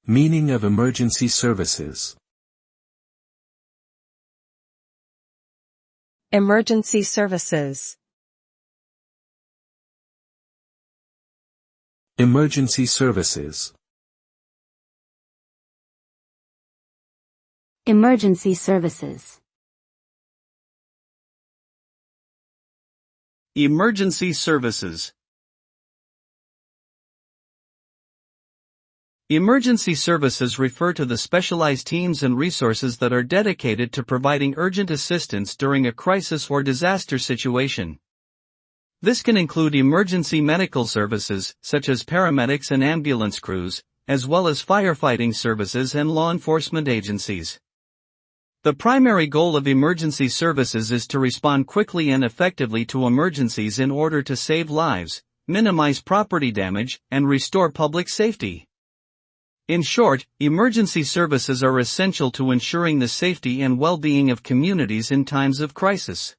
Meaning of emergency services. Emergency services. Emergency services. Emergency services. Emergency services. Emergency services refer to the specialized teams and resources that are dedicated to providing urgent assistance during a crisis or disaster situation. This can include emergency medical services, such as paramedics and ambulance crews, as well as firefighting services and law enforcement agencies. The primary goal of emergency services is to respond quickly and effectively to emergencies in order to save lives, minimize property damage, and restore public safety. In short, emergency services are essential to ensuring the safety and well-being of communities in times of crisis.